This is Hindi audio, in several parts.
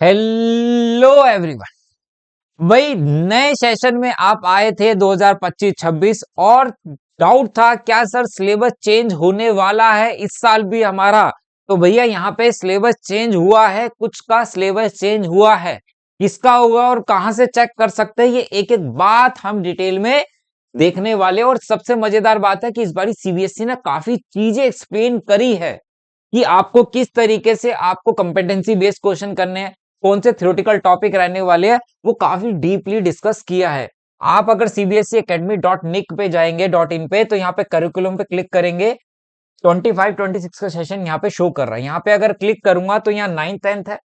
Hello everyone. भाई नए सेशन में आप आए थे 2025-26 और डाउट था क्या सर सिलेबस चेंज होने वाला है इस साल भी हमारा। तो भैया यहाँ पे सिलेबस चेंज हुआ है, कुछ का सिलेबस चेंज हुआ है। किसका हुआ और कहां से चेक कर सकते हैं, ये एक एक बात हम डिटेल में देखने वाले। और सबसे मजेदार बात है कि इस बारी सीबीएसई ने काफी चीजें एक्सप्लेन करी है कि आपको किस तरीके से आपको कंपेटेंसी बेस्ड क्वेश्चन करने हैं, कौन से थ्योरेटिकल टॉपिक रहने वाले हैं, वो काफी डीपली डिस्कस किया है। आप अगर सीबीएसई अकेडमी डॉट निक पे जाएंगे .in पे, तो यहाँ पे करिकुलम पे क्लिक करेंगे। 25-26 का सेशन यहाँ पे शो कर रहा है। यहाँ पे अगर क्लिक करूंगा तो यहाँ 9th-10th है,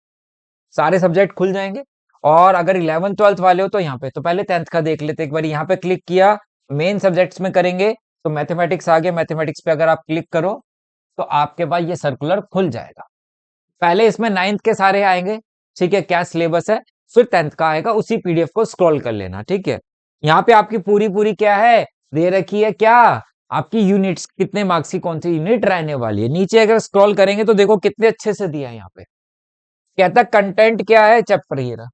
सारे सब्जेक्ट खुल जाएंगे। और अगर 11th-12th वाले हो तो यहाँ पे, तो पहले 10th का देख लेते एक बार। यहाँ पे क्लिक किया, मेन सब्जेक्ट्स में करेंगे तो मैथमेटिक्स आ गया। मैथमेटिक्स पे अगर आप क्लिक करो तो आपके पास ये सर्कुलर खुल जाएगा। पहले इसमें 9th के सारे आएंगे, ठीक है, क्या सिलेबस है। फिर 10th का आएगा, उसी पीडीएफ को स्क्रॉल कर लेना, ठीक है। यहाँ पे आपकी पूरी पूरी क्या है दे रखी है, क्या आपकी यूनिट्स, कितने मार्क्स की कौन सी यूनिट रहने वाली है। नीचे अगर स्क्रॉल करेंगे तो देखो कितने अच्छे से दिया है। यहाँ पे कहता कंटेंट क्या है चैप्टर, ये रहा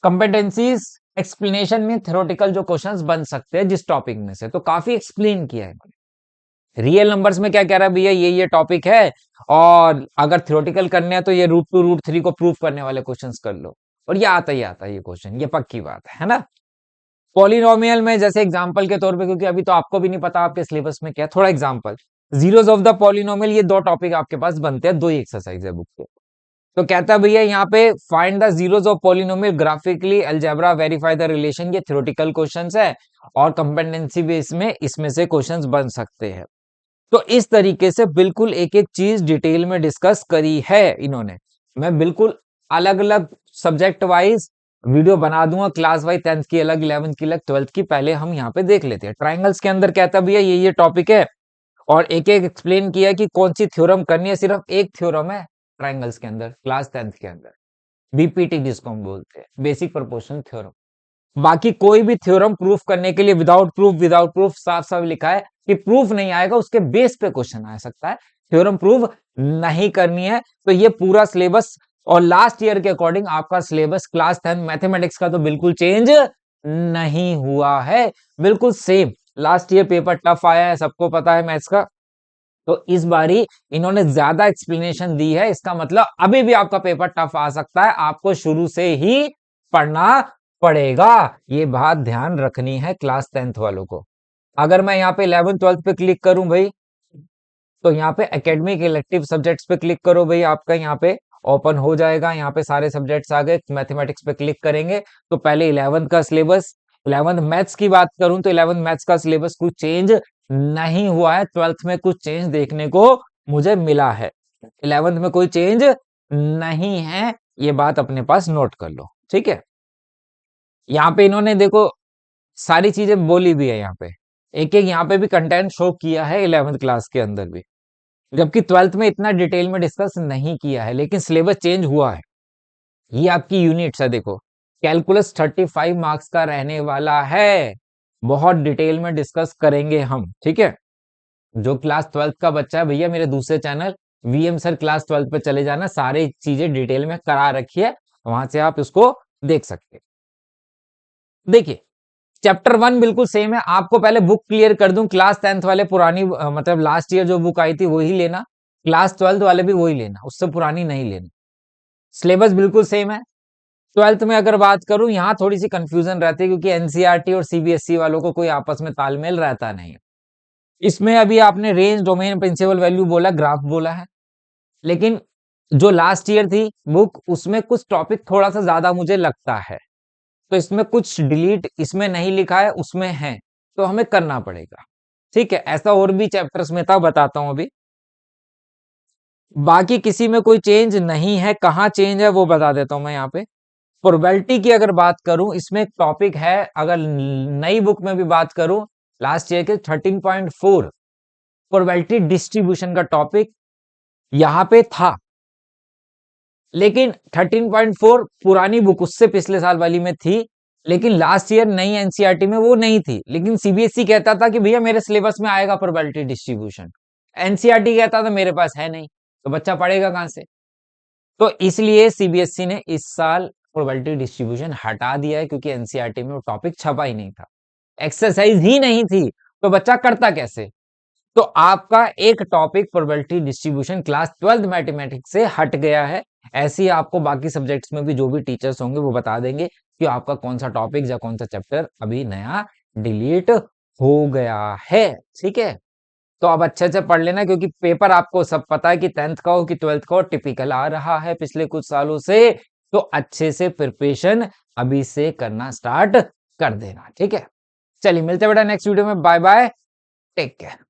कंपेटेंसीज एक्सप्लेनेशन में थ्योरेटिकल जो क्वेश्चंस बन सकते हैं जिस टॉपिक में से, तो काफी एक्सप्लेन किया है। रियल नंबर्स में क्या कह रहा है भैया, ये टॉपिक है, और अगर थ्योरेटिकल करने हैं तो ये √2 √3 को प्रूव करने वाले क्वेश्चंस कर लो। और ये आता ही आता है ये क्वेश्चन, ये पक्की बात है ना। पॉलिनोमियल में जैसे एग्जांपल के तौर पे, क्योंकि अभी तो आपको भी नहीं पता आपके सिलेबस में क्या है, थोड़ा example, zeros of the polynomial, ये दो टॉपिक आपके पास बनते हैं, दो ही एक्सरसाइज है बुक के। तो कहता है भैया यहाँ पे find the zeros of polynomial graphically algebra verify the relation, ये थ्योरेटिकल क्वेश्चंस है और कंपेटेंसी बेस में इसमें से क्वेश्चंस बन सकते हैं। तो इस तरीके से बिल्कुल एक एक चीज डिटेल में डिस्कस करी है इन्होंने। मैं बिल्कुल अलग अलग सब्जेक्ट वाइज वीडियो बना दूंगा, क्लास वाइज 10th की अलग, 11th की अलग, 12th की। पहले हम यहाँ पे देख लेते हैं ट्राइंगल्स के अंदर कहता भी है ये टॉपिक है, और एक एक एक्सप्लेन किया कि कौन सी थ्योरम करनी है। सिर्फ एक थ्योरम है ट्राइंगल्स के अंदर क्लास 10th के अंदर, बीपीटी जिसको हम बोलते हैं, बेसिक प्रोपोर्शन थ्योरम। बाकी कोई भी थ्योरम प्रूफ करने के लिए विदाउट प्रूफ साफ साफ लिखा है कि प्रूफ नहीं आएगा, उसके बेस पे क्वेश्चन आ सकता है। थ्योरम प्रूफ नहीं करनी है। तो ये पूरा सिलेबस और लास्ट ईयर के अकॉर्डिंग आपका सिलेबस क्लास 10 मैथमेटिक्स का तो बिल्कुल चेंज नहीं हुआ है, बिल्कुल same. Last year paper tough आया है, सबको पता है मैथ्स का। तो इस बारी इन्होंने ज्यादा एक्सप्लेनेशन दी है, इसका मतलब अभी भी आपका पेपर टफ आ सकता है, आपको शुरू से ही पढ़ना पड़ेगा। ये बात ध्यान रखनी है क्लास 10th वालों को। अगर मैं यहाँ पे 11th-12th पे क्लिक करूं भाई, तो यहाँ पे एकेडमिक इलेक्टिव सब्जेक्ट्स पे क्लिक करो भाई, आपका यहाँ पे ओपन हो जाएगा। यहाँ पे सारे सब्जेक्ट्स आ गए। मैथमेटिक्स पे क्लिक करेंगे तो पहले 11th का सिलेबस, 11th मैथ्स की बात करूं तो 11th मैथ्स का सिलेबस कुछ चेंज नहीं हुआ है। 12th में कुछ चेंज देखने को मुझे मिला है, 11th में कोई चेंज नहीं है। ये बात अपने पास नोट कर लो, ठीक है। यहाँ पे इन्होंने देखो सारी चीजें बोली भी है, यहाँ पे एक एक यहाँ पे भी कंटेंट शो किया है 11th क्लास के अंदर भी, जबकि 12th में इतना डिटेल में डिस्कस नहीं किया है, लेकिन सिलेबस चेंज हुआ है। ये आपकी यूनिट्स है, देखो कैलकुलस 35 मार्क्स का रहने वाला है, बहुत डिटेल में डिस्कस करेंगे हम, ठीक है। जो क्लास 12th का बच्चा है भैया, मेरे दूसरे channel VM sir class 12th पे चले जाना, सारी चीजें डिटेल में करा रखी है, वहां से आप इसको देख सकते हैं। देखिए चैप्टर 1 बिल्कुल सेम है। आपको पहले बुक क्लियर कर दूं, क्लास 10th वाले पुरानी मतलब लास्ट ईयर जो बुक आई थी वही लेना, क्लास 12th वाले भी वही लेना, उससे पुरानी नहीं लेनी। सिलेबस बिल्कुल सेम है। 12th में अगर बात करूं, यहां थोड़ी सी कंफ्यूजन रहती है क्योंकि एनसीईआरटी और सीबीएसई वालों को कोई आपस में तालमेल रहता नहीं है। इसमें अभी आपने रेंज, डोमेन, प्रिंसिपल वैल्यू बोला, ग्राफ बोला है, लेकिन जो लास्ट ईयर थी बुक, उसमें कुछ टॉपिक थोड़ा सा ज्यादा मुझे लगता है, तो इसमें कुछ डिलीट इसमें नहीं लिखा है, उसमें है, तो हमें करना पड़ेगा, ठीक है। ऐसा और भी चैप्टर्स में था, बताता हूं अभी। बाकी किसी में कोई चेंज नहीं है, कहाँ चेंज है वो बता देता हूं मैं यहाँ पे। प्रोबेबिलिटी की अगर बात करूं, इसमें एक टॉपिक है, अगर नई बुक में भी बात करूं, लास्ट ईयर के 13.4 प्रोबेबिलिटी डिस्ट्रीब्यूशन का टॉपिक यहाँ पे था, लेकिन 13.4 पुरानी बुक उससे पिछले साल वाली में थी, लेकिन लास्ट ईयर नई एनसीईआरटी में वो नहीं थी। लेकिन सीबीएसई कहता था कि भैया मेरे सिलेबस में आएगा प्रोबेबिलिटी डिस्ट्रीब्यूशन, एनसीईआरटी कहता था मेरे पास है नहीं, तो बच्चा पढ़ेगा कहां से। तो इसलिए सीबीएसई ने इस साल प्रोबेबिलिटी डिस्ट्रीब्यूशन हटा दिया है, क्योंकि एनसीईआरटी में वो टॉपिक छपा ही नहीं था, एक्सरसाइज ही नहीं थी, तो बच्चा करता कैसे? तो आपका एक topic probability distribution class 12th mathematics से हट गया है। ऐसे ही आपको बाकी सब्जेक्ट्स में भी जो भी टीचर्स होंगे वो बता देंगे कि आपका कौन सा टॉपिक या कौन सा चैप्टर अभी नया डिलीट हो गया है। ठीक है, तो अब अच्छे से पढ़ लेना, क्योंकि पेपर आपको सब पता है कि 10th का हो कि 12th का हो, टिपिकल आ रहा है पिछले कुछ सालों से। तो अच्छे से प्रिपरेशन अभी से करना स्टार्ट कर देना। ठीक है, चलिए मिलते हैं बेटा नेक्स्ट वीडियो में। Bye bye, take care.